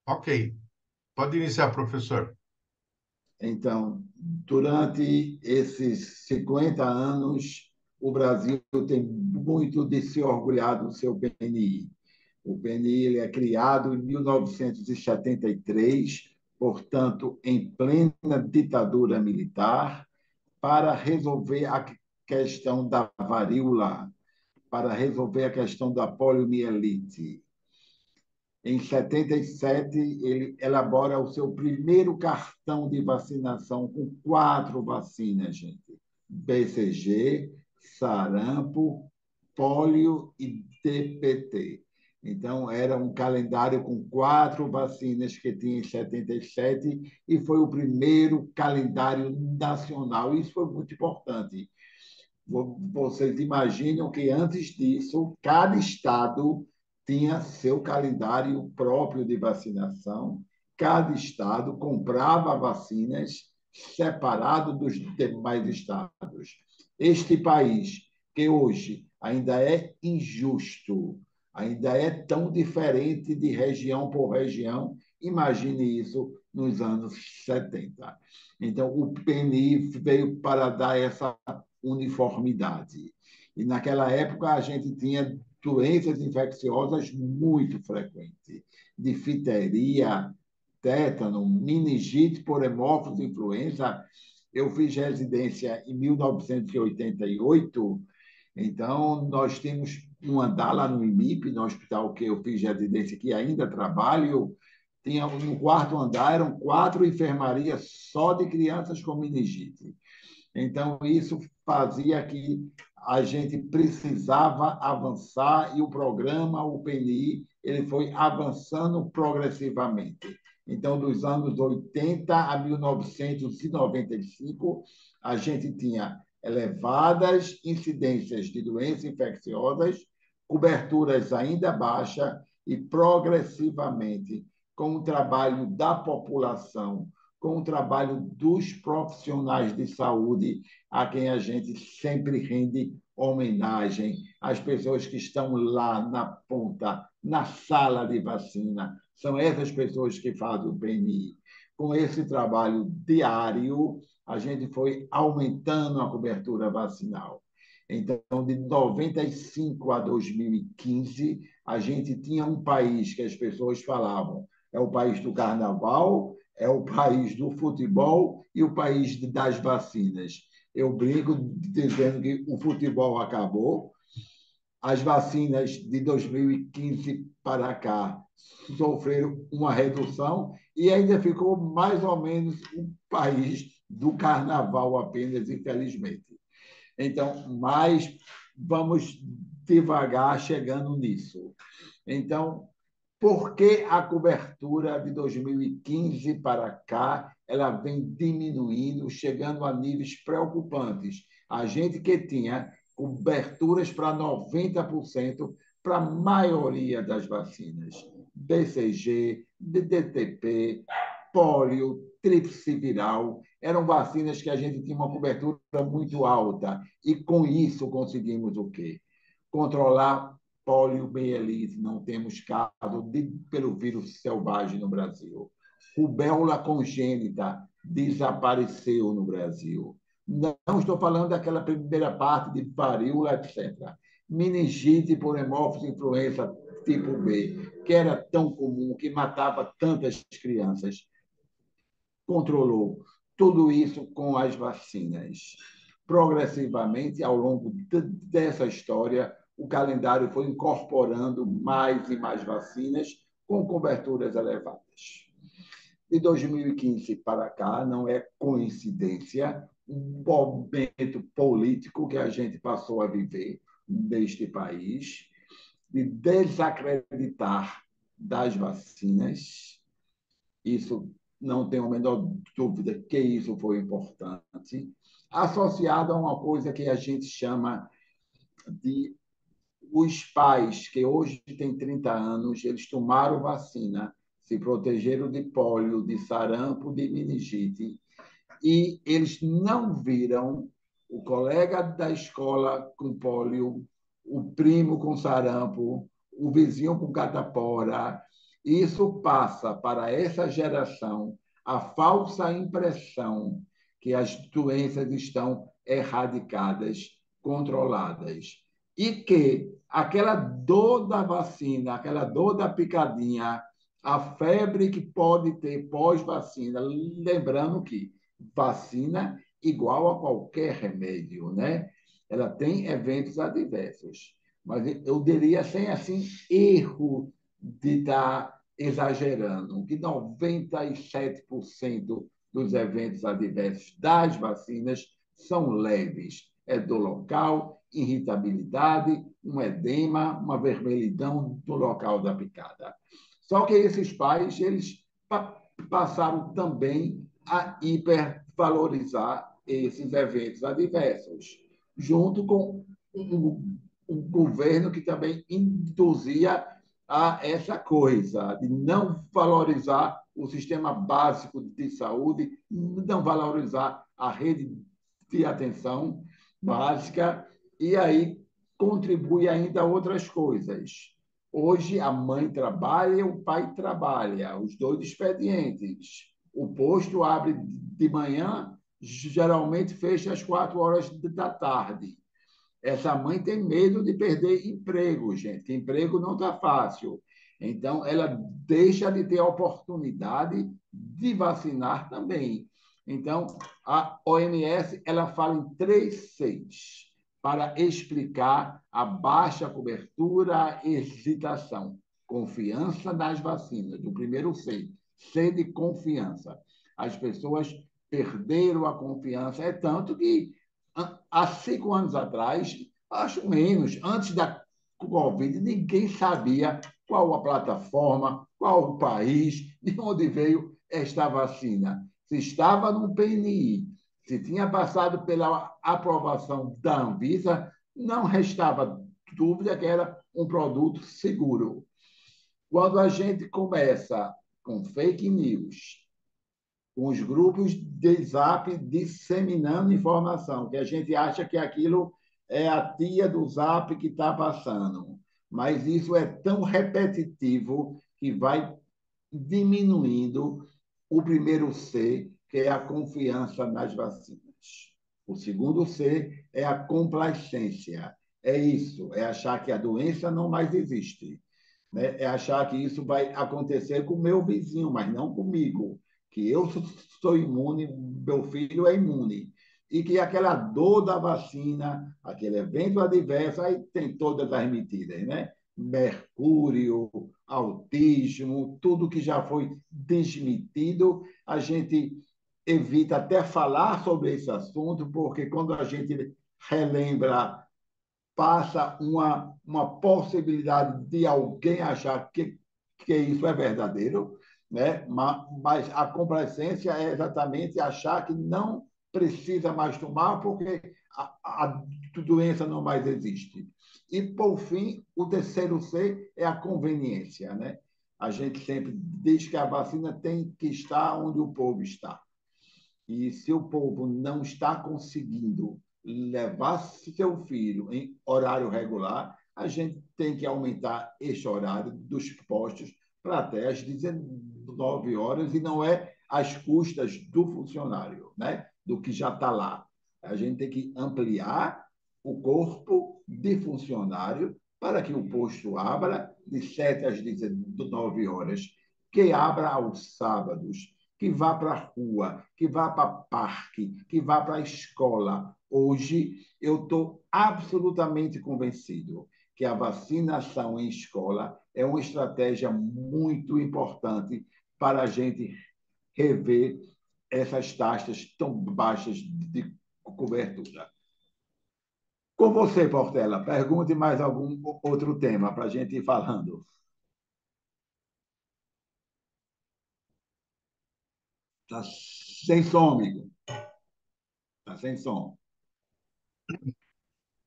Ok. Pode iniciar, professor. Então, durante esses 50 anos, o Brasil tem muito de se orgulhar do seu PNI. O PNI ele é criado em 1973, portanto, em plena ditadura militar, para resolver a questão da varíola, para resolver a questão da poliomielite. Em 77, ele elabora o seu primeiro cartão de vacinação com 4 vacinas, gente: BCG, sarampo, pólio e DPT. Então, era um calendário com 4 vacinas que tinha em 77 e foi o primeiro calendário nacional. Isso foi muito importante. Vocês imaginam que antes disso, cada estado tinha seu calendário próprio de vacinação, cada estado comprava vacinas separado dos demais estados. Este país, que hoje ainda é injusto, ainda é tão diferente de região por região, imagine isso nos anos 70. Então, o PNI veio para dar essa uniformidade. E naquela época a gente tinha doenças infecciosas muito frequentes, difteria, tétano, meningite por hemófilos influenza. Eu fiz residência em 1988, então nós temos um andar lá no IMIP, no hospital que eu fiz residência, que ainda trabalho. Tinha, no quarto andar eram 4 enfermarias só de crianças com meningite. Então, isso fazia que a gente precisava avançar e o programa, o PNI, ele foi avançando progressivamente. Então, dos anos 80 a 1995, a gente tinha elevadas incidências de doenças infecciosas, coberturas ainda baixas e progressivamente, com o trabalho da população, com o trabalho dos profissionais de saúde, a quem a gente sempre rende homenagem, as pessoas que estão lá na ponta, na sala de vacina, são essas pessoas que fazem o PNI. Com esse trabalho diário, a gente foi aumentando a cobertura vacinal. Então, de 95 a 2015, a gente tinha um país que as pessoas falavam: é o país do carnaval, é o país do futebol e o país das vacinas. Eu brinco dizendo que o futebol acabou, as vacinas de 2015 para cá sofreram uma redução e ainda ficou mais ou menos um país do carnaval apenas, infelizmente. Então, mas vamos devagar chegando nisso. Então, por que a cobertura de 2015 para cá ela vem diminuindo, chegando a níveis preocupantes? A gente que tinha coberturas para 90% para a maioria das vacinas, BCG, DTP, pólio, tríplice viral, eram vacinas que a gente tinha uma cobertura muito alta e com isso conseguimos o quê? Controlar poliomielite, não temos caso pelo vírus selvagem no Brasil. Rubéola congênita desapareceu no Brasil. Não estou falando daquela primeira parte de varíola, etc. Meningite por hemófilos influenza tipo B, que era tão comum, que matava tantas crianças. Controlou tudo isso com as vacinas. Progressivamente, ao longo dessa história, o calendário foi incorporando mais e mais vacinas com coberturas elevadas. De 2015 para cá, não é coincidência, um momento político que a gente passou a viver neste país, de desacreditar das vacinas. Isso não tenho a menor dúvida que isso foi importante, associado a uma coisa que a gente chama de os pais que hoje têm 30 anos, eles tomaram vacina, se protegeram de pólio, de sarampo, de meningite, e eles não viram o colega da escola com pólio, o primo com sarampo, o vizinho com catapora, Isso passa para essa geração a falsa impressão que as doenças estão erradicadas, controladas, e que aquela dor da vacina, aquela dor da picadinha, a febre que pode ter pós-vacina, lembrando que vacina igual a qualquer remédio, né? Ela tem eventos adversos, mas eu diria sem assim erro de estar exagerando, que 97% dos eventos adversos das vacinas são leves. É dor local, irritabilidade, um edema, uma vermelhidão no local da picada. Só que esses pais, eles passaram também a hipervalorizar esses eventos adversos, junto com o governo que também induzia a essa coisa de não valorizar o sistema básico de saúde, não valorizar a rede de atenção básica, e aí contribui ainda a outras coisas. Hoje a mãe trabalha, o pai trabalha, os dois expedientes. O posto abre de manhã, geralmente fecha às 4 horas da tarde. Essa mãe tem medo de perder emprego, gente, que emprego não está fácil. Então, ela deixa de ter a oportunidade de vacinar também. Então, a OMS ela fala em 3 Cs para explicar a baixa cobertura, a hesitação. Confiança nas vacinas, o primeiro C. C de confiança. As pessoas perderam a confiança. É tanto que há 5 anos atrás, acho menos, antes da Covid, ninguém sabia qual a plataforma, qual o país, de onde veio esta vacina. Se estava no PNI, se tinha passado pela aprovação da Anvisa, não restava dúvida que era um produto seguro. Quando a gente começa com fake news, com os grupos de Zap disseminando informação, que a gente acha que aquilo é a tia do Zap que está passando. Mas isso é tão repetitivo que vai diminuindo o primeiro C, que é a confiança nas vacinas. O segundo C é a complacência. É isso, é achar que a doença não mais existe, né? É achar que isso vai acontecer com o meu vizinho, mas não comigo, que eu sou imune, meu filho é imune, e que aquela dor da vacina, aquele evento adverso, aí tem todas as medidas, né? Mercúrio, autismo, tudo que já foi desmentido, a gente evita até falar sobre esse assunto, porque quando a gente relembra passa uma possibilidade de alguém achar que isso é verdadeiro, né? Mas a complacência é exatamente achar que não precisa mais tomar porque a doença não mais existe. E, por fim, o terceiro C é a conveniência, né? A gente sempre diz que a vacina tem que estar onde o povo está. E se o povo não está conseguindo levar seu filho em horário regular, a gente tem que aumentar este horário dos postos para até às 19 horas, e não é às custas do funcionário, né? Do que já está lá. A gente tem que ampliar o corpo de funcionário para que o posto abra de 7 às 19 horas, que abra aos sábados, que vá para a rua, que vá para parque, que vá para a escola. Hoje, eu estou absolutamente convencido que a vacinação em escola é uma estratégia muito importante para a gente rever essas taxas tão baixas de cobertura. Com você, Portela, pergunte mais algum outro tema para a gente ir falando. Está sem som, amigo. Está sem som.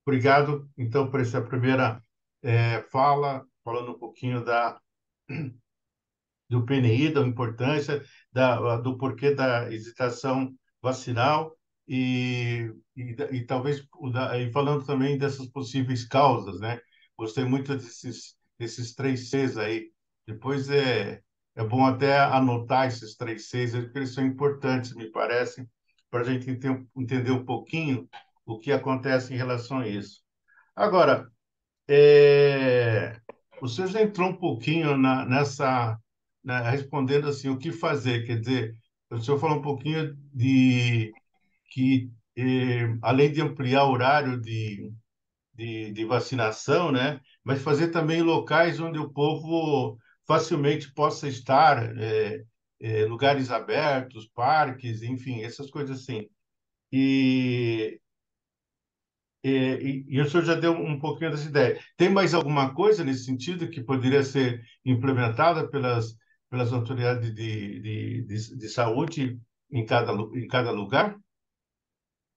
Obrigado, então, por essa primeira fala, falando um pouquinho do PNI, da importância, do porquê da hesitação vacinal e talvez e falando também dessas possíveis causas, né? Gostei muito desses 3 Cs aí, Depois é bom até anotar esses 3 Cs, porque eles são importantes, me parece, para a gente entender um pouquinho o que acontece em relação a isso. Agora, o senhor já entrou um pouquinho respondendo assim, o que fazer, quer dizer, o senhor falou um pouquinho de que, além de ampliar o horário de vacinação, né? Mas fazer também locais onde o povo facilmente possa estar, lugares abertos, parques, enfim, essas coisas assim. E, e o senhor já deu um pouquinho dessa ideia. Tem mais alguma coisa nesse sentido que poderia ser implementada pelas autoridades de saúde em cada lugar?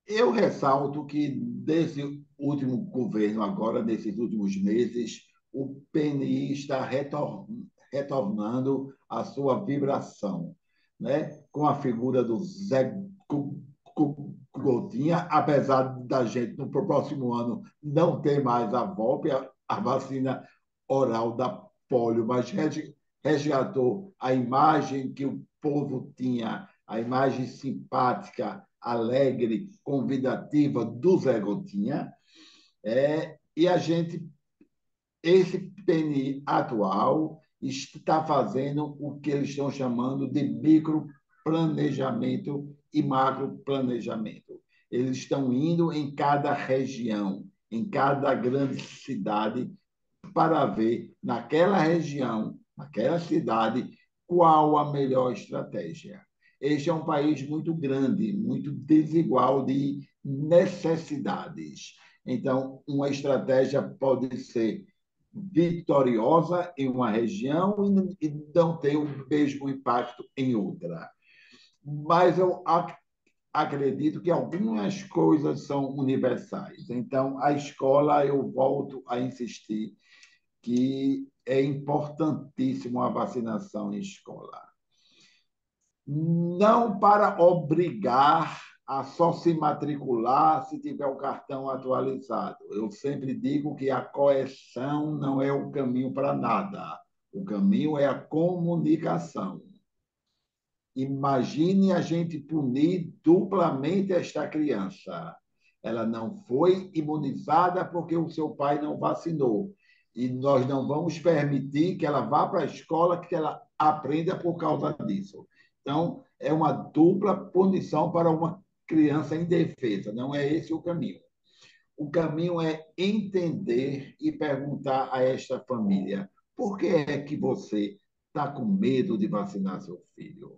Eu ressalto que, desse último governo, agora, nesses últimos meses, o PNI está retornando à sua vibração, né? Com a figura do Zé Gotinha, apesar da gente, no próximo ano, não ter mais a VOP, a vacina oral da polio, mas resgatou a imagem que o povo tinha, a imagem simpática, alegre, convidativa do Zé Gotinha. E a gente, esse PNI atual, está fazendo o que eles estão chamando de microplanejamento e macroplanejamento. Eles estão indo em cada região, em cada grande cidade, para ver naquela região, naquela cidade, qual a melhor estratégia. Este é um país muito grande, muito desigual de necessidades. Então, uma estratégia pode ser vitoriosa em uma região e não ter o mesmo impacto em outra. Mas eu acredito que algumas coisas são universais. Então, a escola, eu volto a insistir, que é importantíssimo a vacinação em escola. Não para obrigar a só se matricular se tiver o cartão atualizado. Eu sempre digo que a coerção não é o caminho para nada. O caminho é a comunicação. Imagine a gente punir duplamente esta criança. Ela não foi imunizada porque o seu pai não vacinou. E nós não vamos permitir que ela vá para a escola, que ela aprenda por causa disso. Então, é uma dupla punição para uma criança indefesa. Não é esse o caminho. O caminho é entender e perguntar a esta família: por que é que você está com medo de vacinar seu filho?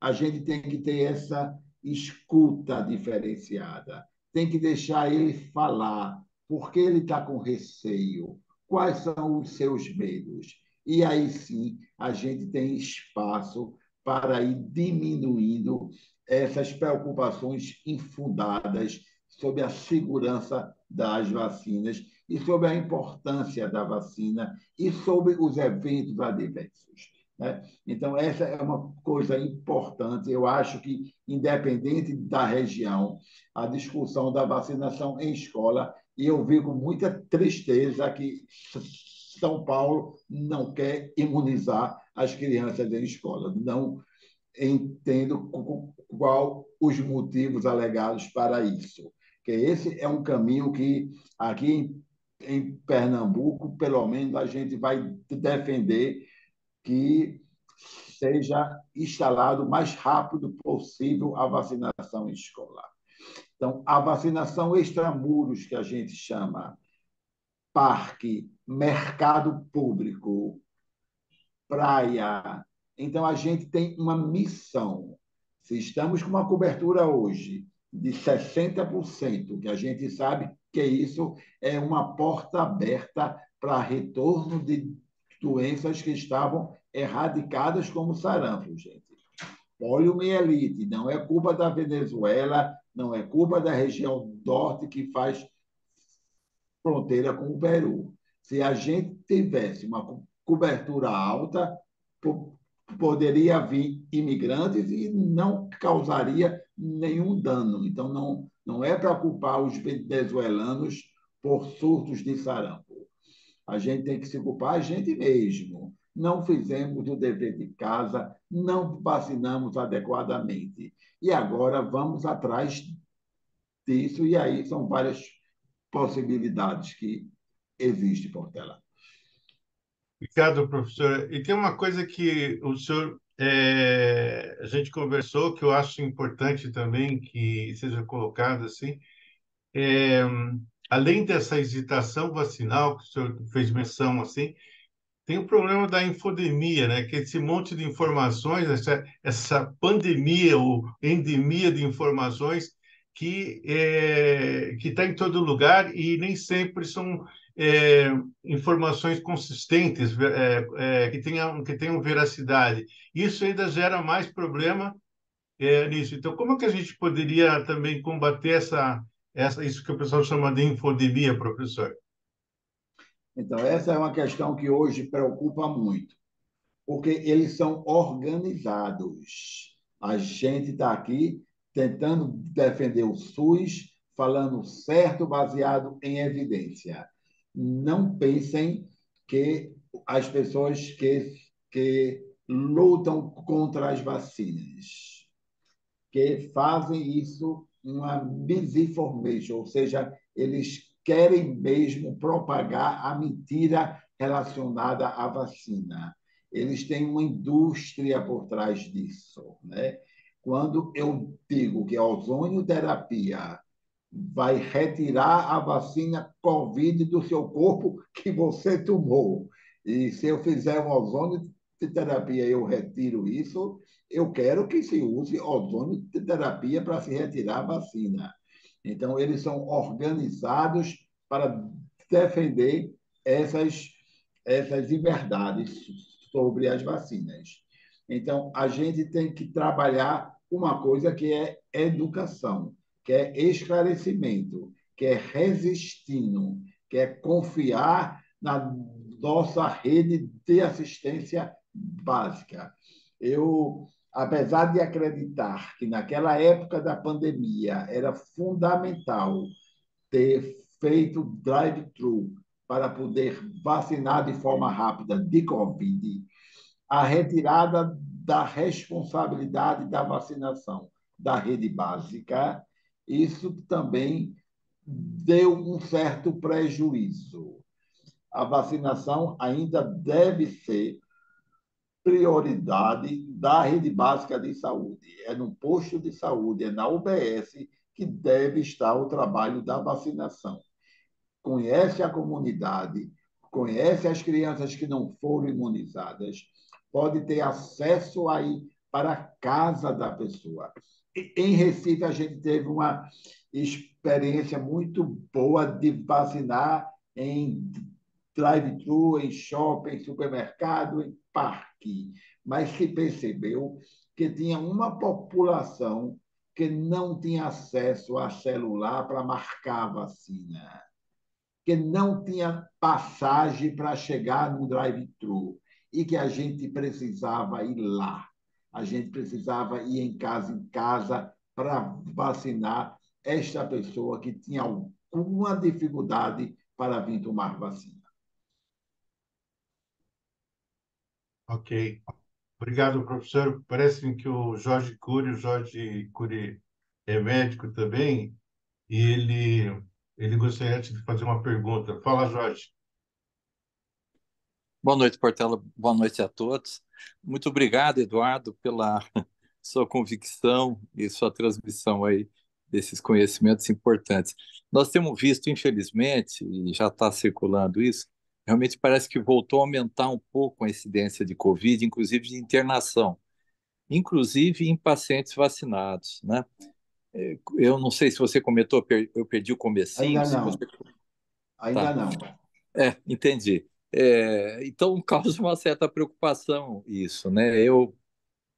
A gente tem que ter essa escuta diferenciada, tem que deixar ele falar, por que ele está com receio, quais são os seus medos. E aí sim a gente tem espaço para ir diminuindo essas preocupações infundadas sobre a segurança das vacinas e sobre a importância da vacina e sobre os eventos adversos. Né? Então, essa é uma coisa importante. Eu acho que, independente da região, a discussão da vacinação em escola, e eu vi com muita tristeza que São Paulo não quer imunizar as crianças em escola. Não entendo qual os motivos alegados para isso. Que esse é um caminho que aqui em Pernambuco, pelo menos, a gente vai defender que seja instalado o mais rápido possível a vacinação escolar. Então, a vacinação extramuros, que a gente chama, parque, mercado público, praia. Então, a gente tem uma missão. Se estamos com uma cobertura hoje de 60%, que a gente sabe que isso é uma porta aberta para retorno de doenças que estavam erradicadas, como sarampo, gente. Poliomielite não é culpa da Venezuela, não é culpa da região norte que faz fronteira com o Peru. Se a gente tivesse uma cobertura alta, poderia vir imigrantes e não causaria nenhum dano. Então, não é para culpar os venezuelanos por surtos de sarampo. A gente tem que se culpar a gente mesmo. não fizemos o dever de casa, não vacinamos adequadamente. E agora vamos atrás disso, e aí são várias possibilidades que existem, Portela. Obrigado, professor. E tem uma coisa que o senhor, a gente conversou, que eu acho importante também que seja colocado assim, é, além dessa hesitação vacinal que o senhor fez menção assim, tem o problema da infodemia, né? Que é esse monte de informações, essa pandemia ou endemia de informações que está em todo lugar e nem sempre são é, informações consistentes, que tenham veracidade. Isso ainda gera mais problema nisso. Então, como é que a gente poderia também combater isso que o pessoal chama de infodemia, professor? Então, essa é uma questão que hoje preocupa muito, porque eles são organizados. A gente está aqui tentando defender o SUS, falando certo, baseado em evidência. Não pensem que as pessoas que lutam contra as vacinas, que fazem isso uma misinformation, ou seja, eles querem mesmo propagar a mentira relacionada à vacina. Eles têm uma indústria por trás disso, né? Quando eu digo que a ozonioterapia vai retirar a vacina Covid do seu corpo que você tomou. E se eu fizer uma ozonioterapia, eu retiro isso. Eu quero que se use ozonioterapia para se retirar a vacina. Então, eles são organizados para defender essas liberdades sobre as vacinas. Então, a gente tem que trabalhar uma coisa que é educação, que é esclarecimento, que é resistindo, que é confiar na nossa rede de assistência básica. Eu, apesar de acreditar que naquela época da pandemia era fundamental ter feito drive-thru para poder vacinar de forma rápida de Covid, a retirada da responsabilidade da vacinação da rede básica, isso também deu um certo prejuízo. A vacinação ainda deve ser prioridade da rede básica de saúde. É no posto de saúde, é na UBS que deve estar o trabalho da vacinação. Conhece a comunidade, conhece as crianças que não foram imunizadas, pode ter acesso aí para a casa da pessoa. Em Recife, a gente teve uma experiência muito boa de vacinar em drive-thru, em shopping, supermercado, em parque, mas se percebeu que tinha uma população que não tinha acesso a celular para marcar a vacina, que não tinha passagem para chegar no drive-thru e que a gente precisava ir lá. A gente precisava ir em casa para vacinar esta pessoa que tinha alguma dificuldade para vir tomar vacina. Ok. Obrigado, professor. Parece-me que o Jorge Cury é médico também, e ele gostaria de fazer uma pergunta. Fala, Jorge. Boa noite, Portela. Boa noite a todos. Muito obrigado, Eduardo, pela sua convicção e sua transmissão aí desses conhecimentos importantes. Nós temos visto, infelizmente, e já está circulando isso, realmente parece que voltou a aumentar um pouco a incidência de Covid, inclusive de internação, inclusive em pacientes vacinados, né? Eu não sei se você comentou, eu perdi o comecinho, Ainda se você... não, ainda Tá. não. Entendi. Então, causa uma certa preocupação isso, né? Eu,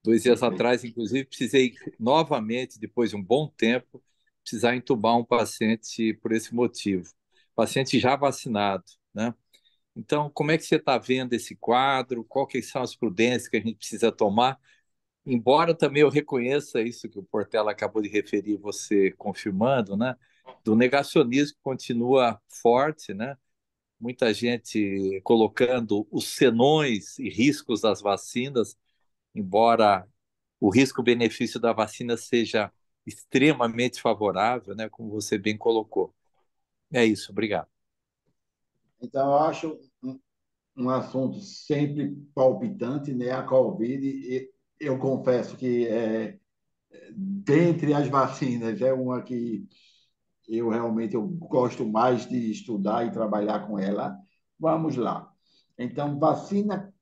2 dias Perfeito. atrás, inclusive, precisei novamente, depois de um bom tempo, precisar entubar um paciente por esse motivo. Paciente já vacinado, né? Então, como é que você está vendo esse quadro? Quais que são as prudências que a gente precisa tomar? Embora também eu reconheça isso que o Portela acabou de referir, você confirmando, né? Do negacionismo que continua forte, né? muita gente colocando os senões e riscos das vacinas, embora o risco-benefício da vacina seja extremamente favorável, né, como você bem colocou. É isso, obrigado. Então, eu acho um assunto sempre palpitante, né? A Covid, e eu confesso que dentre as vacinas é uma que eu gosto mais de estudar e trabalhar com ela. Vamos lá. Então, vacina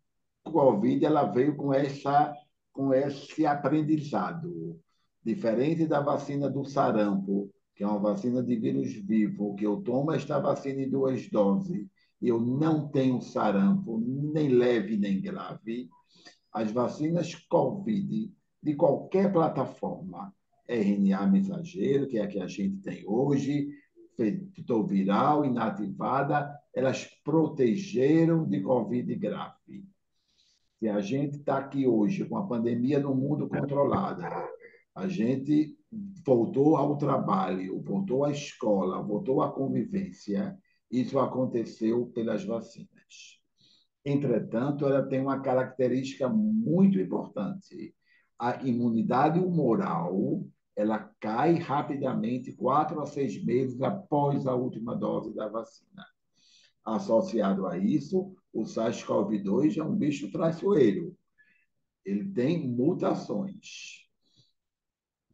Covid ela veio com esse aprendizado, diferente da vacina do sarampo, que é uma vacina de vírus vivo, que eu tomo esta vacina em 2 doses e eu não tenho sarampo, nem leve nem grave. As vacinas Covid de qualquer plataforma, RNA mensageiro, que é a que a gente tem hoje, vetor viral, inativada, elas protegeram de Covid grave. Se a gente está aqui hoje com a pandemia no mundo controlada, a gente voltou ao trabalho, voltou à escola, voltou à convivência, isso aconteceu pelas vacinas. Entretanto, ela tem uma característica muito importante. A imunidade humoral ela cai rapidamente 4 a 6 meses após a última dose da vacina. Associado a isso, o SARS-CoV-2 é um bicho traiçoeiro. Ele tem mutações.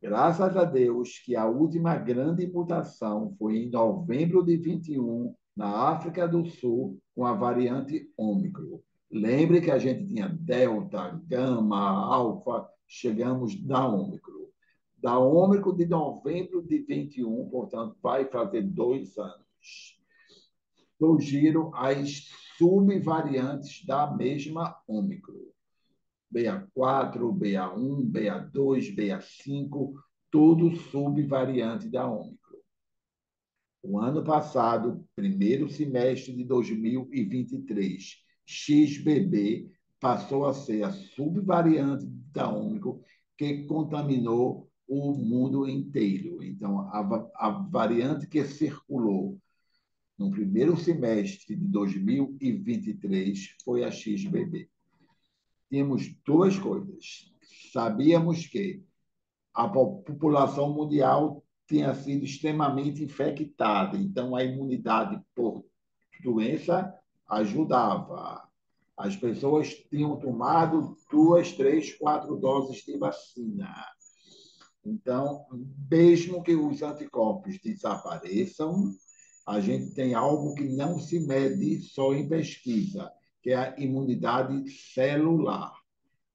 Graças a Deus que a última grande mutação foi em novembro de 21, na África do Sul, com a variante Ômicron. Lembre que a gente tinha Delta, Gama, Alfa, chegamos na Ômicron. Da Ômicron de novembro de 21, portanto, vai fazer 2 anos. Surgiram as subvariantes da mesma Ômicron. BA4, BA1, BA2, BA5, tudo subvariante da Ômicron. O ano passado, primeiro semestre de 2023, XBB passou a ser a subvariante da Ômicron que contaminou o mundo inteiro. Então, a variante que circulou no primeiro semestre de 2023 foi a XBB. Tínhamos 2 coisas. Sabíamos que a população mundial tinha sido extremamente infectada, então a imunidade por doença ajudava. As pessoas tinham tomado 2, 3, 4 doses de vacina. Então, mesmo que os anticorpos desapareçam, a gente tem algo que não se mede só em pesquisa, que é a imunidade celular.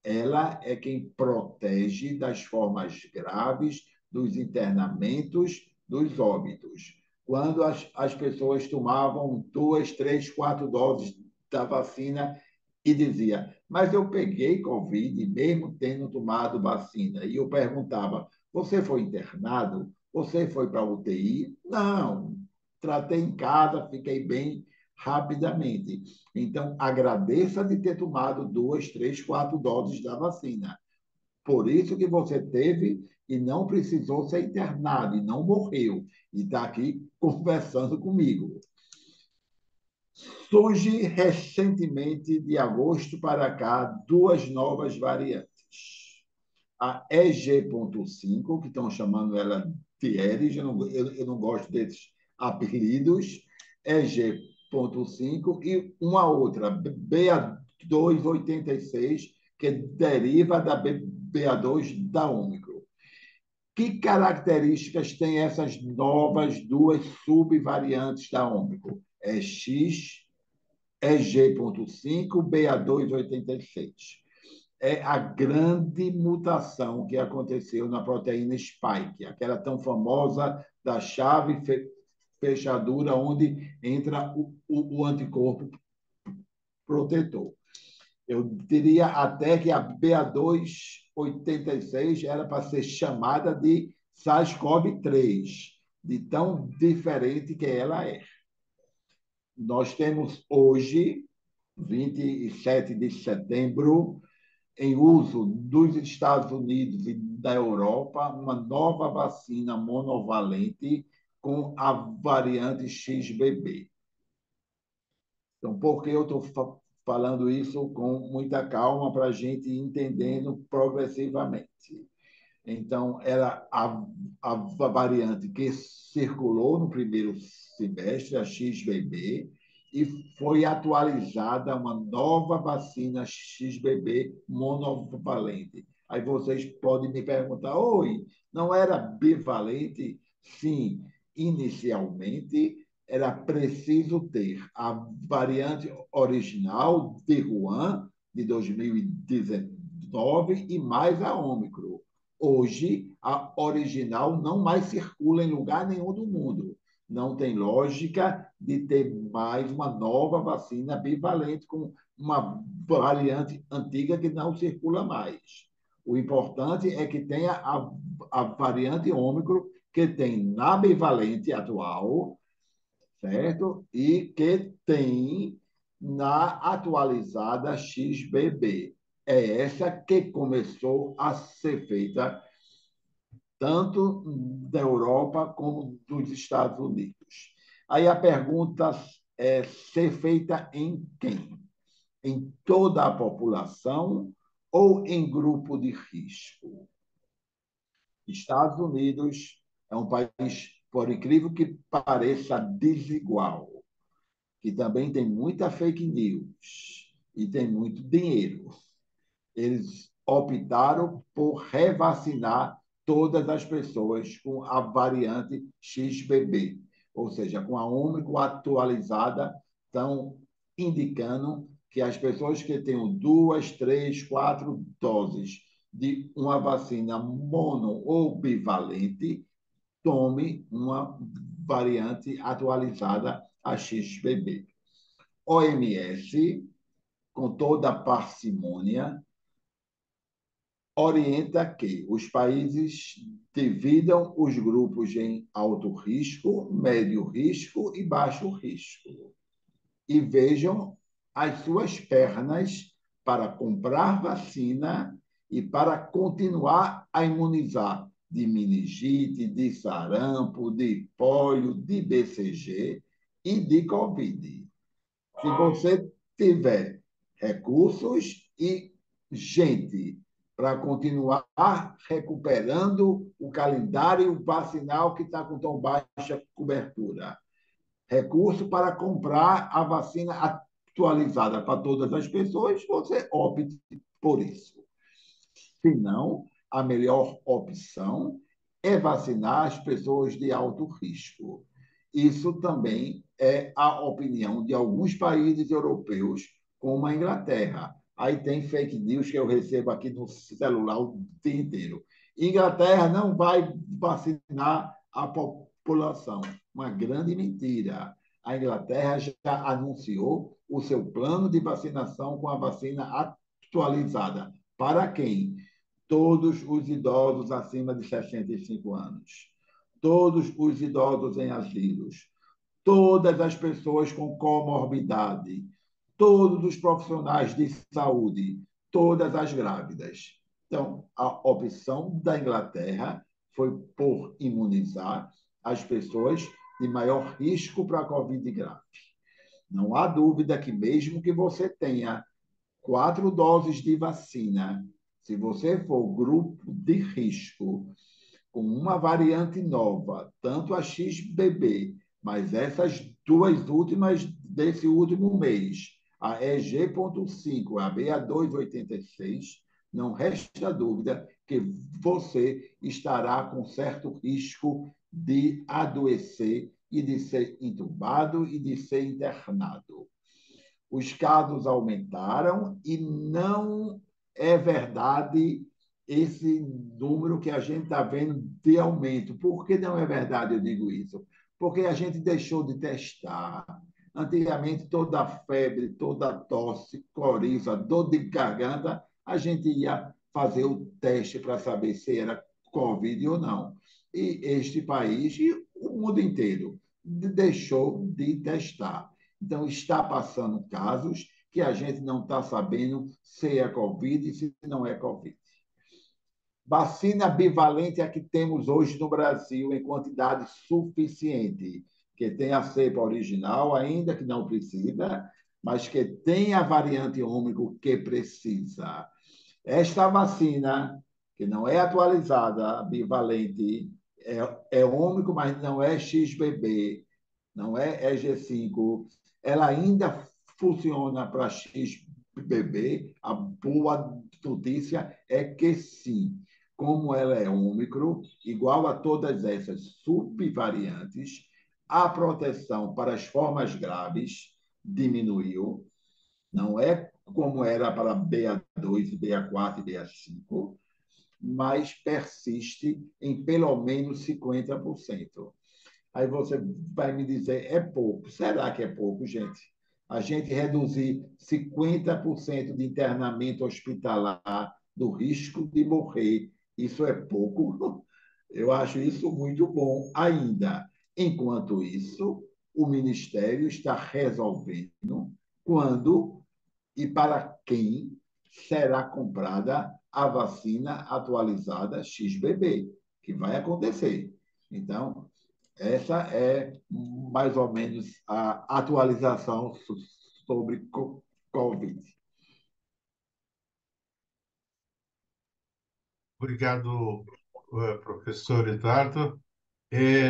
Ela é quem protege das formas graves, dos internamentos, dos óbitos. Quando as pessoas tomavam 2, 3, 4 doses da vacina e dizia, mas eu peguei Covid mesmo tendo tomado vacina. E eu perguntava, você foi internado? Você foi para a UTI? Não, tratei em casa, fiquei bem rapidamente. Então, agradeça de ter tomado 2, 3, 4 doses da vacina. Por isso que você teve e não precisou ser internado, e não morreu, e está aqui conversando comigo. Surge recentemente, de agosto para cá, 2 novas variantes. A EG.5, que estão chamando ela de Eris, eu não gosto desses apelidos, EG.5, e uma outra, BA286, que deriva da BA2 da Ômicron. Que características têm essas novas 2 subvariantes da Ômicron? É X, é G.5, BA286. É a grande mutação que aconteceu na proteína spike, aquela tão famosa da chave fechadura onde entra o anticorpo protetor. Eu diria até que a BA286 era para ser chamada de SARS-CoV-3, de tão diferente que ela é. Nós temos hoje, 27 de setembro, em uso dos Estados Unidos e da Europa, uma nova vacina monovalente com a variante XBB. Então, por que eu estou falando isso com muita calma para a gente ir entendendo progressivamente? Então, era a variante que circulou no primeiro semestre, a XBB, e foi atualizada uma nova vacina XBB monovalente. Aí vocês podem me perguntar: oi, não era bivalente? Sim, inicialmente era preciso ter a variante original de Wuhan, de 2019, e mais a Ômicron. Hoje, a original não mais circula em lugar nenhum do mundo. Não tem lógica de ter mais uma nova vacina bivalente com uma variante antiga que não circula mais. O importante é que tenha a variante Ômicron, que tem na bivalente atual, certo? E que tem na atualizada XBB. É essa que começou a ser feita tanto da Europa como dos Estados Unidos. Aí a pergunta é ser feita em quem? Em toda a população ou em grupo de risco? Estados Unidos é um país, por incrível que pareça, desigual, que também tem muita fake news e tem muito dinheiro. Eles optaram por revacinar todas as pessoas com a variante XBB, ou seja, com a Ômicron atualizada, estão indicando que as pessoas que tenham 2, 3, 4 doses de uma vacina mono ou bivalente tome uma variante atualizada, a XBB. OMS, com toda a parcimônia, orienta que os países dividam os grupos em alto risco, médio risco e baixo risco e vejam as suas pernas para comprar vacina e para continuar a imunizar de meningite, de sarampo, de polio, de BCG e de Covid. Se você tiver recursos e gente para continuar recuperando o calendário vacinal que está com tão baixa cobertura, recurso para comprar a vacina atualizada para todas as pessoas, você opte por isso. Se não, a melhor opção é vacinar as pessoas de alto risco. Isso também é a opinião de alguns países europeus, como a Inglaterra. Aí tem fake news que eu recebo aqui no celular o dia inteiro. Inglaterra não vai vacinar a população. Uma grande mentira. A Inglaterra já anunciou o seu plano de vacinação com a vacina atualizada. Para quem? Todos os idosos acima de 65 anos, todos os idosos em asilos, todas as pessoas com comorbidade, todos os profissionais de saúde, todas as grávidas. Então, a opção da Inglaterra foi por imunizar as pessoas de maior risco para a Covid grave. Não há dúvida que, mesmo que você tenha 4 doses de vacina, se você for grupo de risco com uma variante nova, tanto a XBB, mas essas duas últimas desse último mês, a EG.5, a BA286, não resta dúvida que você estará com certo risco de adoecer e de ser entubado e de ser internado. Os casos aumentaram e não é verdade esse número que a gente está vendo de aumento. Por que não é verdade, eu digo isso? Porque a gente deixou de testar. Antigamente, toda febre, toda tosse, coriza, dor de garganta, a gente ia fazer o teste para saber se era Covid ou não. E este país e o mundo inteiro deixou de testar. Então, está passando casos que a gente não está sabendo se é Covid e se não é Covid. Vacina bivalente é a que temos hoje no Brasil em quantidade suficiente, que tem a cepa original, ainda que não precisa, mas que tem a variante Ômicron que precisa. Esta vacina, que não é atualizada, bivalente, é Ômicron, mas não é XBB, não é EG5, ela ainda funciona para XBB. A boa notícia é que sim, como ela é Ômicron, igual a todas essas subvariantes, a proteção para as formas graves diminuiu, não é como era para BA2, BA4 e BA5, mas persiste em pelo menos 50%. Aí você vai me dizer, é pouco. Será que é pouco, gente? A gente reduzir 50% de internamento hospitalar, do risco de morrer, isso é pouco? Eu acho isso muito bom ainda. Enquanto isso, o Ministério está resolvendo quando e para quem será comprada a vacina atualizada XBB, que vai acontecer. Então, essa é mais ou menos a atualização sobre Covid. Obrigado, professor Eduardo.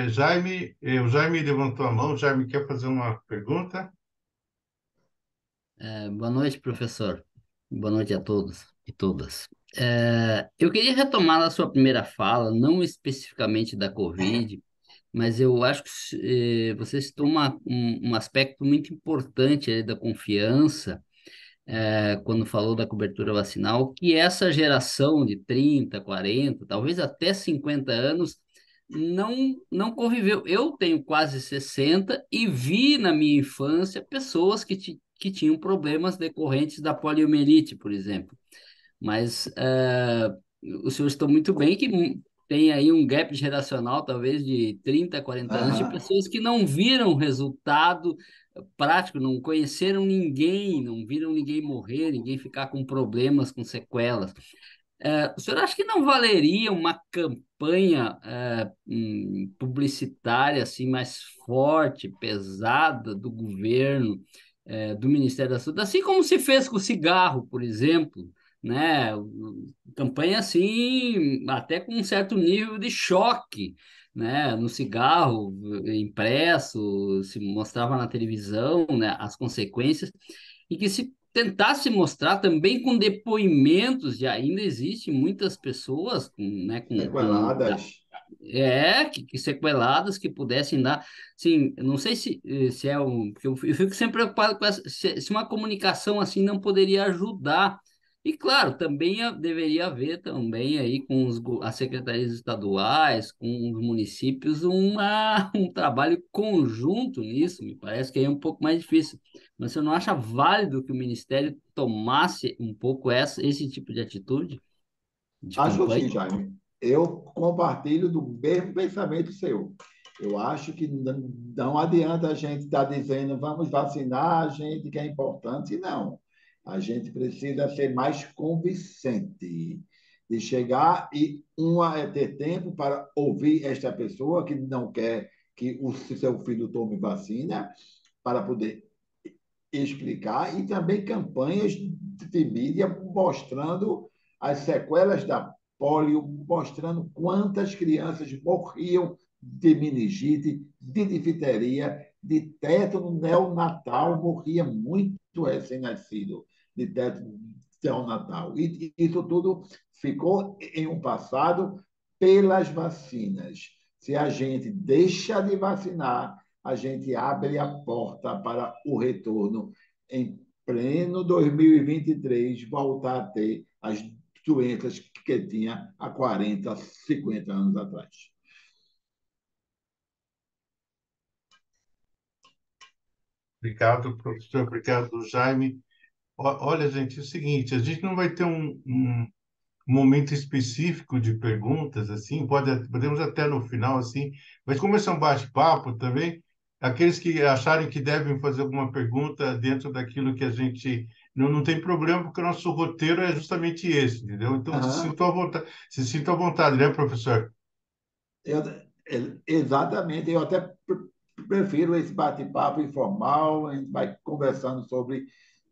Jaime, o Jaime levantou a mão. Jaime quer fazer uma pergunta? Boa noite, professor. Boa noite a todos e todas. Eu queria retomar a sua primeira fala, não especificamente da Covid, mas eu acho que você citou um aspecto muito importante aí da confiança, quando falou da cobertura vacinal, que essa geração de 30, 40, talvez até 50 anos não conviveu. Eu tenho quase 60 e vi na minha infância pessoas que tinham problemas decorrentes da poliomielite, por exemplo. Mas os senhores estão muito bem que tem aí um gap geracional, talvez de 30, 40 anos, de Aham. pessoas que não viram resultado prático, não conheceram ninguém, não viram ninguém morrer, ninguém ficar com problemas, com sequelas. O senhor acha que não valeria uma campanha publicitária assim mais forte, pesada do governo, do Ministério da Saúde, assim como se fez com o cigarro, por exemplo, né? Campanha assim, até com um certo nível de choque, né? No cigarro impresso, se mostrava na televisão, né? As consequências e que se tentasse mostrar também com depoimentos, e ainda existem muitas pessoas né, Sequeladas. que sequeladas que pudessem dar, sim, eu não sei se é um, porque eu fico sempre preocupado com essa, se uma comunicação assim não poderia ajudar. E claro, também deveria haver também aí com as secretarias estaduais, com os municípios, um trabalho conjunto nisso, me parece que aí é um pouco mais difícil. Mas você não acha válido que o Ministério tomasse um pouco esse tipo de atitude, de Acho campanha? sim, Jaime. Eu compartilho do mesmo pensamento seu. Eu acho que não adianta a gente estar dizendo vamos vacinar a gente que é importante, não. A gente precisa ser mais convincente de chegar e é ter tempo para ouvir esta pessoa que não quer que o seu filho tome vacina, para poder explicar, e também campanhas de mídia mostrando as sequelas da polio, mostrando quantas crianças morriam de meningite, de difteria, de tétano neonatal, morria muito recém-nascido de tétano neonatal. E isso tudo ficou em um passado pelas vacinas. Se a gente deixa de vacinar, a gente abre a porta para o retorno em pleno 2023, voltar a ter as doenças que tinha há 40, 50 anos atrás. Obrigado, professor. Obrigado, Jaime. Olha, gente, é o seguinte, a gente não vai ter um momento específico de perguntas, assim, podemos até no final, assim, mas como esse é um bate-papo também, aqueles que acharem que devem fazer alguma pergunta dentro daquilo que a gente... Não tem problema, porque o nosso roteiro é justamente esse, entendeu? Então, Uhum. se sinta à vontade, né, professor? Eu, exatamente, eu até prefiro esse bate-papo informal, a gente vai conversando sobre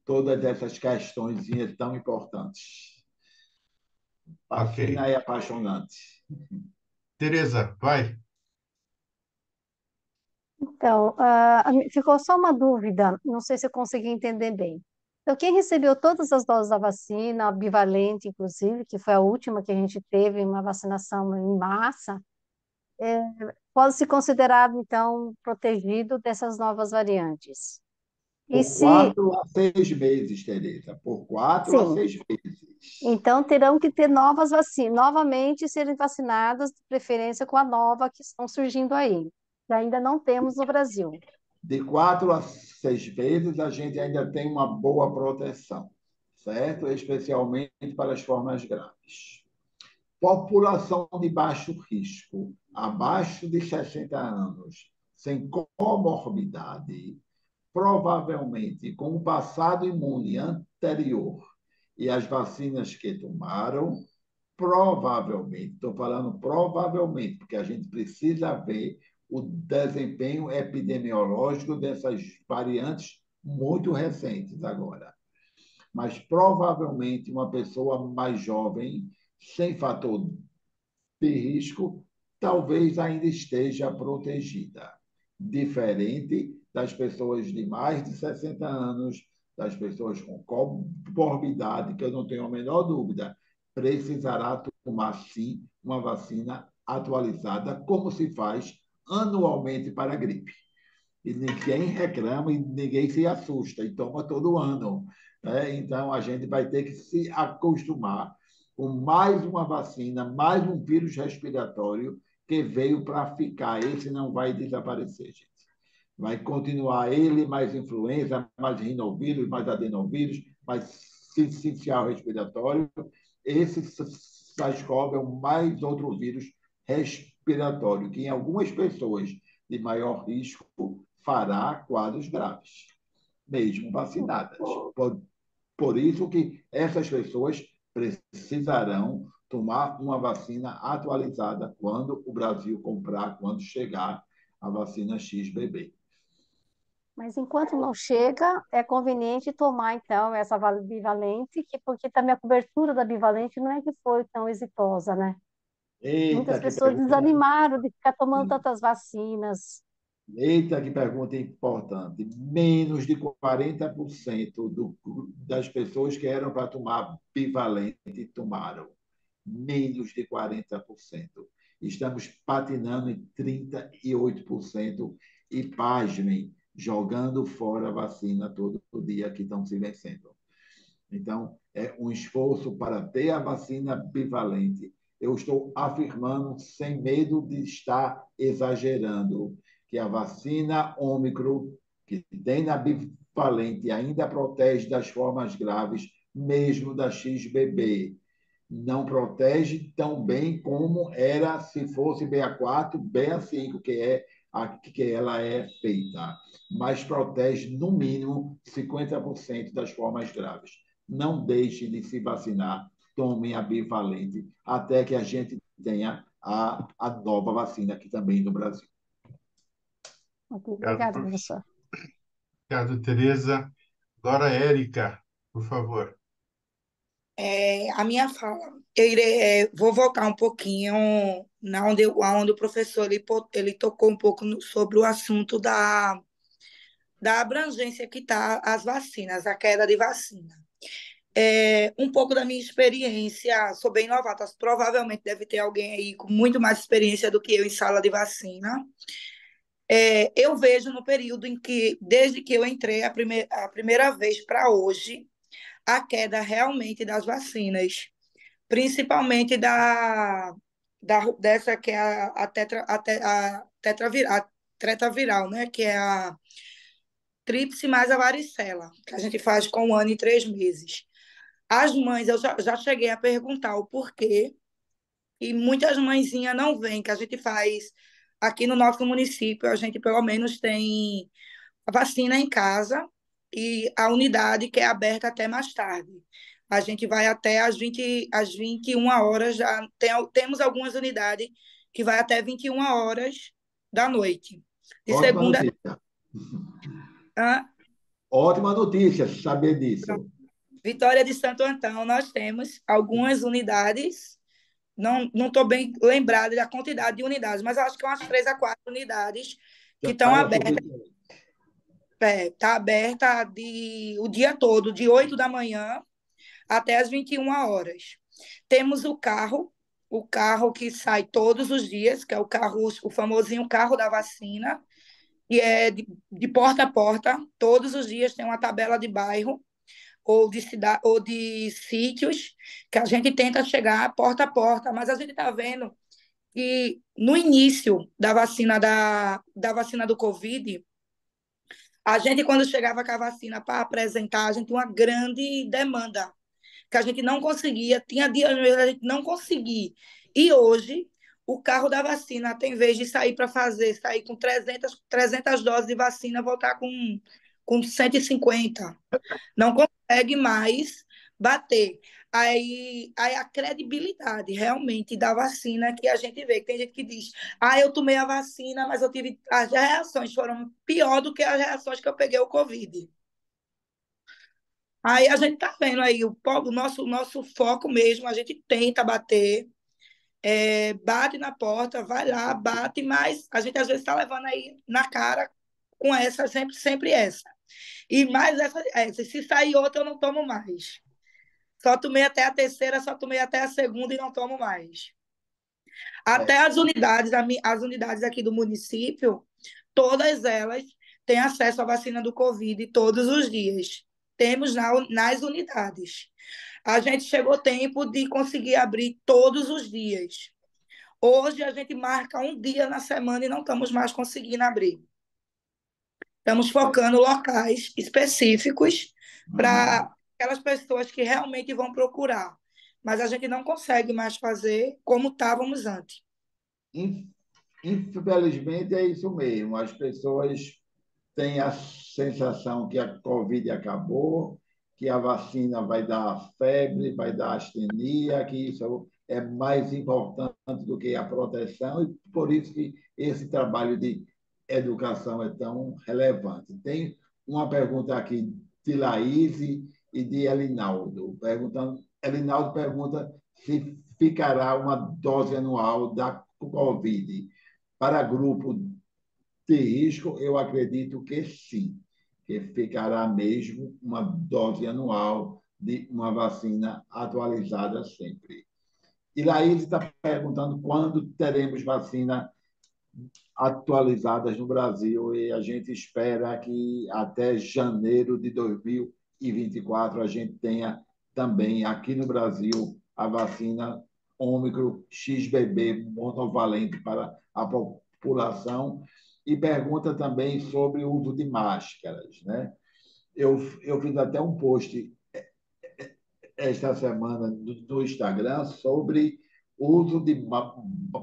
todas essas questões tão importantes. Ok. Fascina e apaixonante. Tereza, vai. Então, ficou só uma dúvida, não sei se eu consegui entender bem. Então, quem recebeu todas as doses da vacina, a bivalente, inclusive, que foi a última que a gente teve, uma vacinação em massa, é, pode se considerar, então, protegido dessas novas variantes. E Por se, 4 a 6 meses, Tereza. Por 4 a 6 meses. então, terão que ter novas vacinas, novamente serem vacinadas, de preferência com a nova que estão surgindo aí, que ainda não temos no Brasil. De 4 a 6 meses, a gente ainda tem uma boa proteção, certo? Especialmente para as formas graves. População de baixo risco, abaixo de 60 anos, sem comorbidade, provavelmente com o passado imune anterior e as vacinas que tomaram, provavelmente, estou falando provavelmente, porque a gente precisa ver o desempenho epidemiológico dessas variantes muito recentes agora. Mas provavelmente uma pessoa mais jovem, sem fator de risco, talvez ainda esteja protegida. Diferente das pessoas de mais de 60 anos, das pessoas com comorbidade, que eu não tenho a menor dúvida, precisará tomar sim uma vacina atualizada, como se faz anualmente para a gripe. E ninguém reclama e ninguém se assusta, e toma todo ano. Né? Então, a gente vai ter que se acostumar com mais uma vacina, mais um vírus respiratório que veio para ficar. Esse não vai desaparecer, gente. Vai continuar ele, mais influenza, mais rinovírus, mais adenovírus, mais sincicial respiratório. Esse SARS-CoV é o mais outro vírus respiratório, que em algumas pessoas de maior risco fará quadros graves, mesmo vacinadas. Por isso que essas pessoas precisarão tomar uma vacina atualizada quando o Brasil comprar, quando chegar a vacina XBB. Mas enquanto não chega, é conveniente tomar, então, essa bivalente, porque também a cobertura da bivalente não é que foi tão exitosa, né? Muitas Eita, que pessoas pergunta, desanimaram de ficar tomando tantas vacinas. eita, que pergunta importante. Menos de 40% das pessoas que eram para tomar bivalente tomaram. Menos de 40%. Estamos patinando em 38% e, pasmem, jogando fora a vacina todo dia que estão se vencendo. Então, é um esforço para ter a vacina bivalente. Eu estou afirmando, sem medo de estar exagerando, que a vacina Ômicron, que tem na bivalente, ainda protege das formas graves, mesmo da XBB. Não protege tão bem como era se fosse BA4, BA5, que é a que ela é feita, mas protege no mínimo 50% das formas graves. Não deixem de se vacinar, tomem a bivalente, até que a gente tenha a nova vacina aqui também no Brasil. Obrigada, professor. Obrigado, Tereza. Agora, Érica, por favor. A minha fala, vou voltar um pouquinho onde o professor ele tocou um pouco sobre o assunto da abrangência que está as vacinas, a queda de vacina. Um pouco da minha experiência, sou bem novata, provavelmente deve ter alguém aí com muito mais experiência do que eu em sala de vacina. Eu vejo no período em que, desde que eu entrei a primeira vez para hoje, a queda realmente das vacinas, principalmente dessa que é a tetraviral, né? Que é a tríplice mais a varicela, que a gente faz com 1 ano e 3 meses. As mães, eu já cheguei a perguntar o porquê, e muitas mãezinhas não vêm, que a gente faz aqui no nosso município, a gente pelo menos tem a vacina em casa e a unidade que é aberta até mais tarde. A gente vai até às 21 horas, temos algumas unidades que vai até 21 horas da noite. De Ótima segunda. notícia. Hã? Ótima notícia saber disso. Vitória de Santo Antão, nós temos algumas unidades, não estou bem lembrada da quantidade de unidades, mas acho que umas 3 a 4 unidades que estão Já é abertas. suficiente. Está aberta o dia todo, de 8 da manhã até as 21 horas. Temos o carro que sai todos os dias, que é o famosinho carro da vacina, e é de porta a porta, todos os dias tem uma tabela de bairro ou de cidade ou de sítios que a gente tenta chegar porta a porta, mas a gente está vendo que no início da vacina do Covid, a gente, quando chegava com a vacina para apresentar, a gente tinha uma grande demanda, que a gente não conseguia, tinha dias mesmo a gente não conseguia. E hoje, o carro da vacina tem vez de sair com 300 doses de vacina, voltar com 150. Não consegue mais bater. Aí a credibilidade realmente da vacina que a gente vê. Tem gente que diz, eu tomei a vacina, mas eu tive. As reações foram pior do que as reações que eu peguei o Covid. Aí a gente está vendo aí o nosso foco mesmo, a gente tenta bater, bate na porta, vai lá, bate, mas a gente às vezes está levando aí na cara com essa, sempre essa. E mais essa, se sair outra, eu não tomo mais. Só tomei até a terceira, só tomei até a segunda e não tomo mais. Até as unidades aqui do município, todas elas têm acesso à vacina do Covid todos os dias. Temos nas unidades. A gente chegou tempo de conseguir abrir todos os dias. Hoje a gente marca um dia na semana e não estamos mais conseguindo abrir. Estamos focando locais específicos para aquelas pessoas que realmente vão procurar. Mas a gente não consegue mais fazer como estávamos antes. Infelizmente, é isso mesmo. As pessoas têm a sensação que a Covid acabou, que a vacina vai dar febre, vai dar astenia, que isso é mais importante do que a proteção, e por isso que esse trabalho de educação é tão relevante. Tem uma pergunta aqui de Laís e de Elinaldo. Elinaldo pergunta se ficará uma dose anual da Covid para grupo de risco. Eu acredito que sim, que ficará mesmo uma dose anual de uma vacina atualizada sempre. E Laís está perguntando quando teremos vacina atualizadas no Brasil, e a gente espera que até janeiro de 2024 a gente tenha também aqui no Brasil a vacina Ômicron XBB monovalente para a população. E pergunta também sobre o uso de máscaras, né? Eu fiz até um post esta semana no Instagram sobre o uso de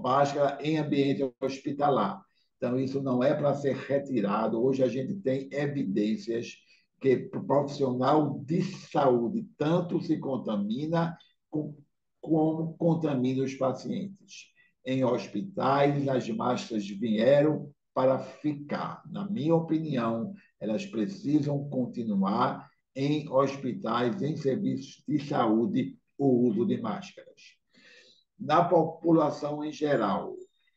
máscara em ambiente hospitalar. Então, isso não é para ser retirado. Hoje a gente tem evidências que o profissional de saúde tanto se contamina como contamina os pacientes. Em hospitais, as máscaras vieram para ficar. Na minha opinião, elas precisam continuar em hospitais, em serviços de saúde, o uso de máscaras. Na população em geral,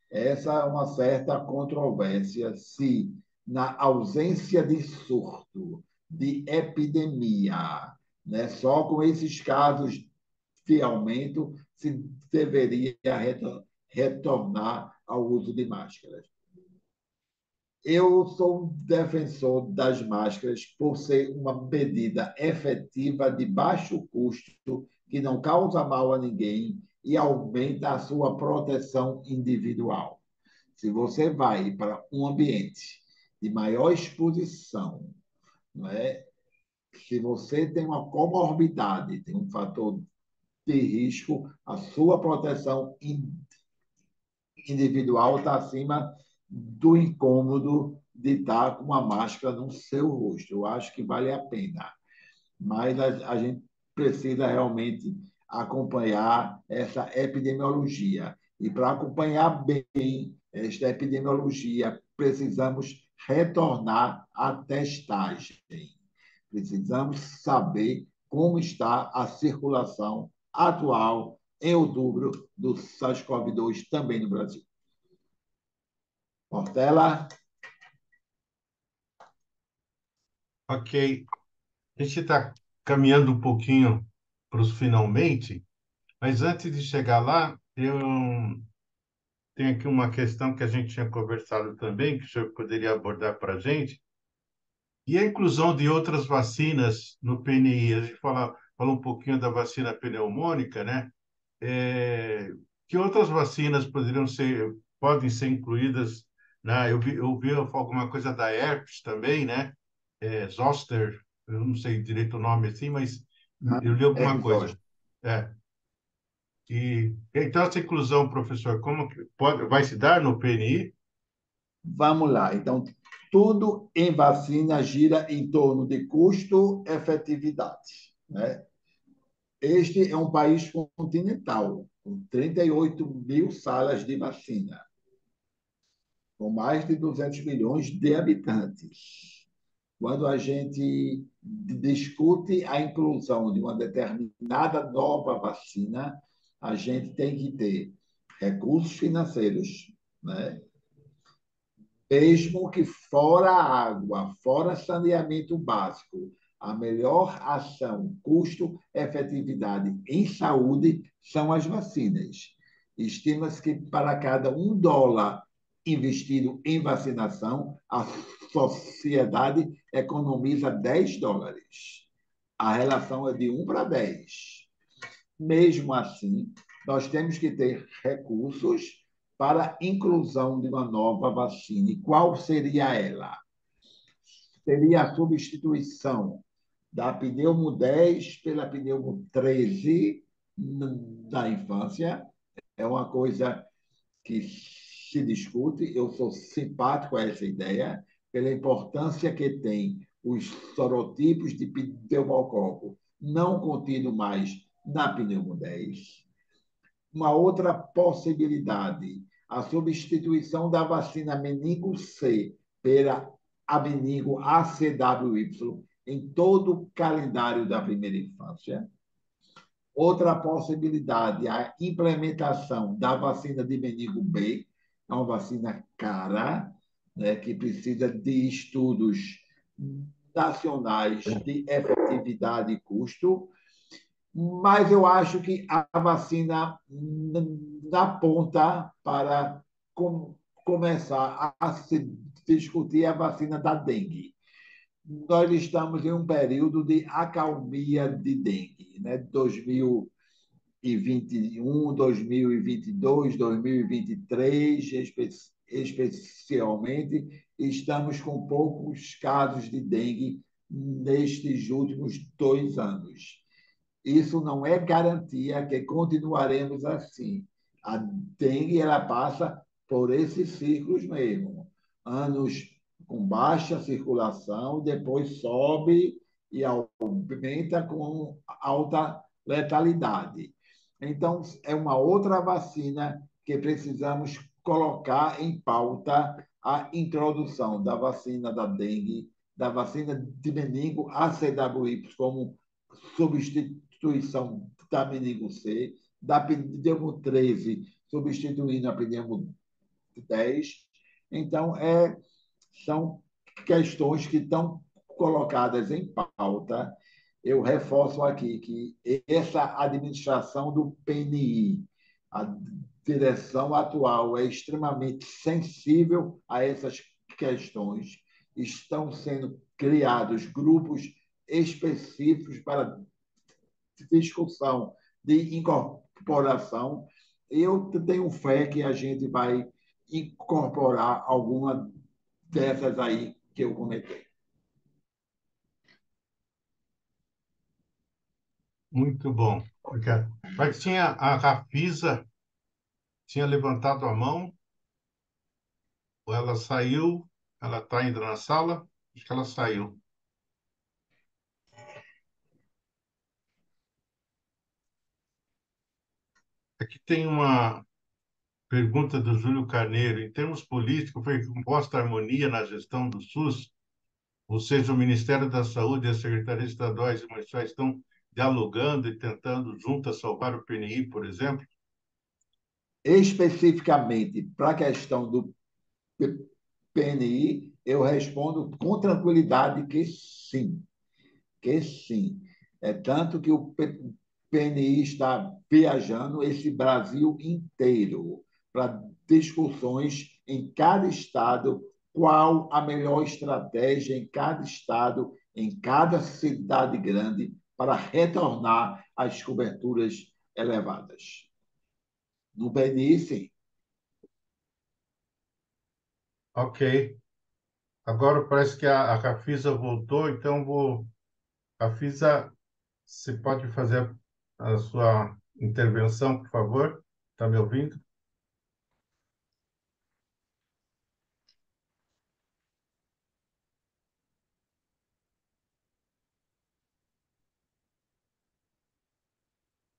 essa é uma certa controvérsia se, na ausência de surto, de epidemia, né, só com esses casos de aumento, se deveria retornar ao uso de máscaras. Eu sou um defensor das máscaras por ser uma medida efetiva de baixo custo, que não causa mal a ninguém e aumenta a sua proteção individual. Se você vai para um ambiente de maior exposição, não é? Se você tem uma comorbidade, tem um fator de risco, a sua proteção individual está acima do incômodo de estar com uma máscara no seu rosto. Eu acho que vale a pena. Mas a gente precisa realmente acompanhar essa epidemiologia. E para acompanhar bem, esta epidemiologia, precisamos retornar à testagem. Precisamos saber como está a circulação atual em outubro do SARS-CoV-2 também no Brasil. Portela. Ok. A gente está caminhando um pouquinho para os finalmente, mas antes de chegar lá, eu tenho aqui uma questão que a gente tinha conversado também, que o senhor poderia abordar para a gente, e a inclusão de outras vacinas no PNI. A gente falou um pouquinho da vacina pneumônica, né? Que outras vacinas podem ser incluídas, né? Eu vi alguma coisa da herpes também, né? Zoster, eu não sei direito o nome assim, mas eu li alguma coisa. É. E então essa inclusão, professor, como que vai se dar no PNI? Vamos lá. Então, tudo em vacina gira em torno de custo-efetividade, né? Este é um país continental, com 38 mil salas de vacina, com mais de 200 milhões de habitantes. Quando a gente discute a inclusão de uma determinada nova vacina, a gente tem que ter recursos financeiros, né? Mesmo que fora água, fora saneamento básico, a melhor ação custo-efetividade em saúde são as vacinas. Estima-se que para cada $1 investido em vacinação, a sociedade economiza $10. A relação é de 1 para 10. Mesmo assim, nós temos que ter recursos para a inclusão de uma nova vacina. E qual seria ela? Seria a substituição da pneumo 10 pela pneumo 13 na infância. É uma coisa que se discute. Eu sou simpático a essa ideia, pela importância que tem os sorotipos de pneumococo não contido mais na pneumo 10. Uma outra possibilidade, a substituição da vacina meningo C pela a meningo ACWY em todo o calendário da primeira infância. Outra possibilidade, a implementação da vacina de meningo B, é uma vacina cara, né, que precisa de estudos nacionais de efetividade e custo, mas eu acho que a vacina aponta para começar a se discutir a vacina da dengue. Nós estamos em um período de acalmia de dengue, né? 2021, 2022, 2023, especialmente, estamos com poucos casos de dengue nestes últimos 2 anos. Isso não é garantia que continuaremos assim. A dengue ela passa por esses ciclos mesmo. Anos com baixa circulação, depois sobe e aumenta com alta letalidade. Então, é uma outra vacina que precisamos colocar em pauta a introdução da vacina da dengue, da vacina de meningo ACWY como substituição da meningo C, da pneumo 13 substituindo a pneumo 10. Então, são questões que estão colocadas em pauta. Eu reforço aqui que essa administração do PNI, a direção atual, é extremamente sensível a essas questões. Estão sendo criados grupos específicos para discussão de incorporação. Eu tenho fé que a gente vai incorporar alguma dessas aí que eu comentei. Muito bom. Obrigado. Mas tinha a Rafisa tinha levantado a mão, ou ela saiu, ela está indo na sala, acho que ela saiu. Aqui tem pergunta do Júlio Carneiro. Em termos políticos, foi composta harmonia na gestão do SUS? Ou seja, o Ministério da Saúde e as secretarias estaduais e municipais estão dialogando e tentando juntas salvar o PNI, por exemplo? Especificamente para a questão do PNI, eu respondo com tranquilidade que sim, que sim. É tanto que o PNI está viajando esse Brasil inteiro para discussões em cada estado, qual a melhor estratégia em cada estado, em cada cidade grande, para retornar às coberturas elevadas. No PNI, sim. Ok. Agora parece que a Rafisa voltou, então vou. Rafisa, você pode fazer a sua intervenção, por favor? Está me ouvindo?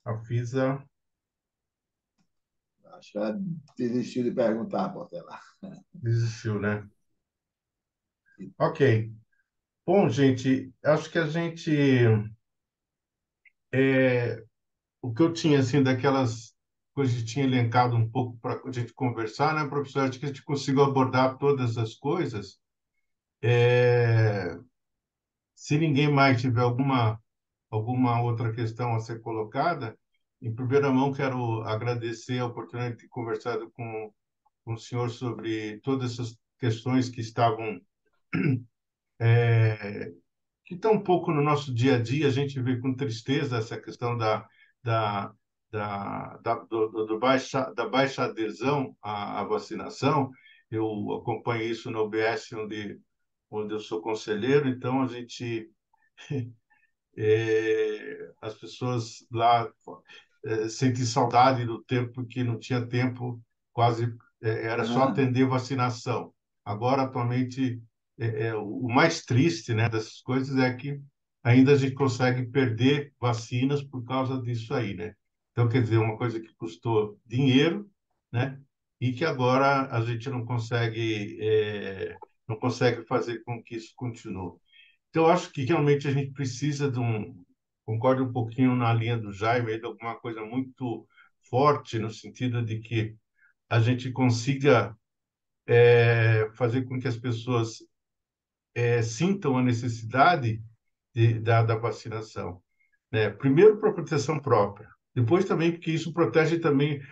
Rafisa Acho que ela desistiu de perguntar, Portela. desistiu, né? Ok. Bom, gente, acho que a gente. O que eu tinha, assim, daquelas coisas que tinha elencado um pouco para a gente conversar, né, professor? Acho que a gente conseguiu abordar todas as coisas. Se ninguém mais tiver alguma outra questão a ser colocada, em primeira mão, quero agradecer a oportunidade de ter conversado com o senhor sobre todas essas questões que estavam que estão um pouco no nosso dia a dia. A gente vê com tristeza essa questão da, da baixa adesão à vacinação. Eu acompanho isso no OBS, onde eu sou conselheiro, então a gente as pessoas lá sentem saudade do tempo que não tinha tempo, quase era só Ah, atender vacinação. Agora, atualmente, o mais triste, né, dessas coisas é que ainda a gente consegue perder vacinas por causa disso aí, né? Então, quer dizer, uma coisa que custou dinheiro, né? E que agora a gente não consegue fazer com que isso continue. Então, eu acho que realmente a gente precisa de concordo um pouquinho na linha do Jaime, de alguma coisa muito forte, no sentido de que a gente consiga fazer com que as pessoas sintam a necessidade da vacinação, né? Primeiro, para proteção própria, depois também porque isso protege também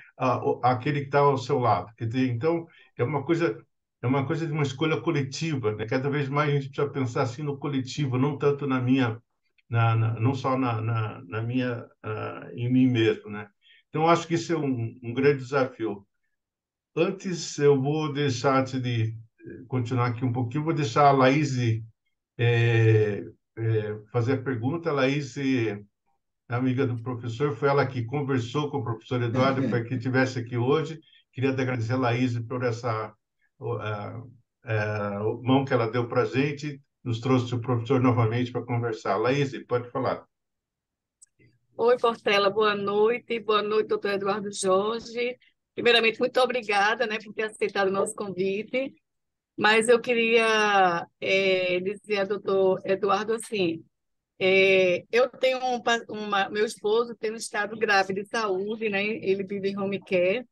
aquele que está ao seu lado. Quer dizer, então, é uma coisa de uma escolha coletiva, né? Cada vez mais a gente precisa pensar assim no coletivo, não tanto na minha, não só na minha, em mim mesmo, né? Então, acho que isso é um grande desafio. Antes, eu vou deixar, antes de continuar aqui um pouquinho, vou deixar a Laís fazer a pergunta. A Laís amiga do professor, foi ela que conversou com o professor Eduardo para que estivesse aqui hoje. Queria agradecer a Laís por essa mão que ela deu para a gente, nos trouxe o professor novamente para conversar. Laís, pode falar. Oi, Portela, boa noite. Boa noite, doutor Eduardo Jorge. Primeiramente, muito obrigada, né, por ter aceitado o nosso convite. Mas eu queria dizer ao doutor Eduardo assim, eu tenho meu esposo tem um estado grave de saúde, né? Ele vive em home care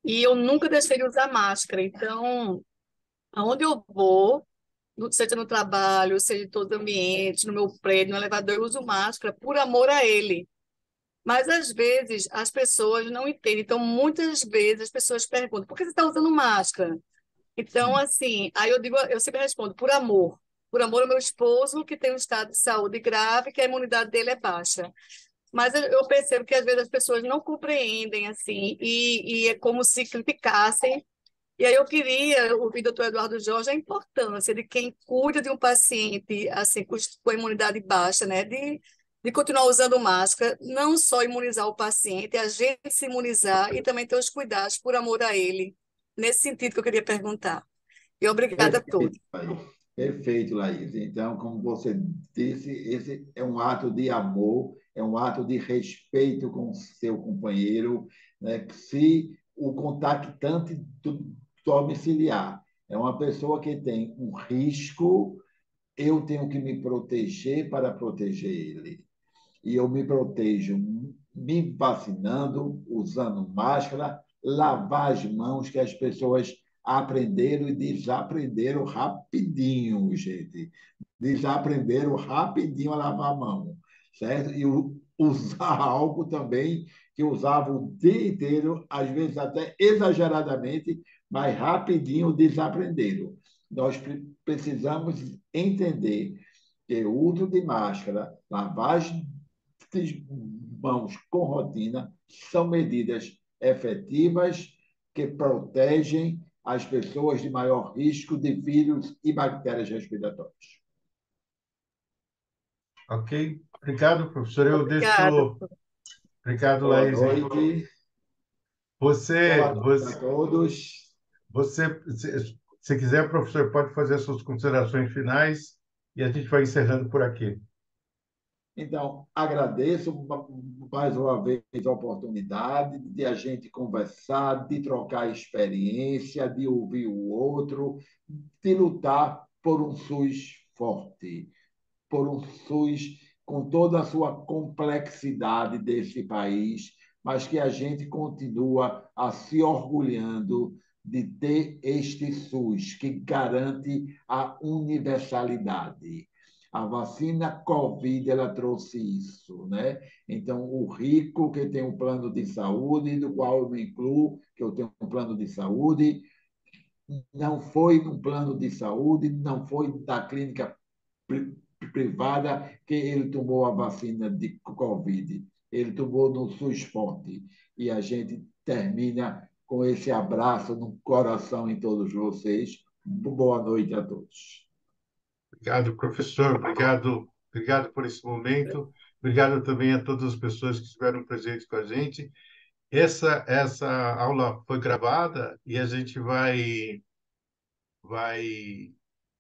e eu nunca deixei de usar máscara. Então, aonde eu vou, seja no trabalho, seja em todos os ambientes, no meu prédio, no elevador, eu uso máscara por amor a ele. Mas às vezes as pessoas não entendem. Então, muitas vezes as pessoas perguntam: por que você está usando máscara? Então, assim, aí eu digo, eu sempre respondo: por amor ao meu esposo, que tem um estado de saúde grave, que a imunidade dele é baixa. Mas eu percebo que às vezes as pessoas não compreendem, assim, e é como se criticassem. E aí eu queria ouvir do doutor Eduardo Jorge a importância de quem cuida de um paciente assim com a imunidade baixa, né? De continuar usando máscara, não só imunizar o paciente, a gente se imunizar e também ter os cuidados por amor a ele. Nesse sentido que eu queria perguntar. E obrigada a perfeito, todos. Laís. Perfeito, Laís. Então, como você disse, esse é um ato de amor, é um ato de respeito com o seu companheiro, né? Se o contactante domiciliar. É uma pessoa que tem um risco, eu tenho que me proteger para proteger ele. E eu me protejo me vacinando, usando máscara, lavar as mãos, que as pessoas aprenderam e desaprenderam rapidinho, gente. Desaprenderam rapidinho a lavar a mão, certo? E usar álcool também, que usava o dia inteiro, às vezes até exageradamente, mas rapidinho desaprenderam. Nós precisamos entender que o uso de máscara, lavagem de mãos com rotina, são medidas efetivas que protegem as pessoas de maior risco de vírus e bactérias respiratórias. Ok? Obrigado, professor. Eu Obrigada. deixo. Obrigado, Boa Laís. noite, Você, boa noite a você, todos. se quiser, professor, pode fazer as suas considerações finais e a gente vai encerrando por aqui. Então, agradeço mais uma vez a oportunidade de a gente conversar, de trocar experiência, de ouvir o outro, de lutar por um SUS forte, por um SUS com toda a sua complexidade desse país, mas que a gente continua a se orgulhando de ter este SUS que garante a universalidade. A vacina Covid ela trouxe isso, né? Então, o rico que tem um plano de saúde, do qual eu me incluo, que eu tenho um plano de saúde, não foi num plano de saúde, não foi da clínica privada que ele tomou a vacina de Covid. Ele tomou no SUS Forte. E a gente termina com esse abraço no coração em todos vocês. Boa noite a todos. Obrigado, professor. Obrigado por esse momento. Obrigado também a todas as pessoas que estiveram presentes com a gente. Essa aula foi gravada e a gente vai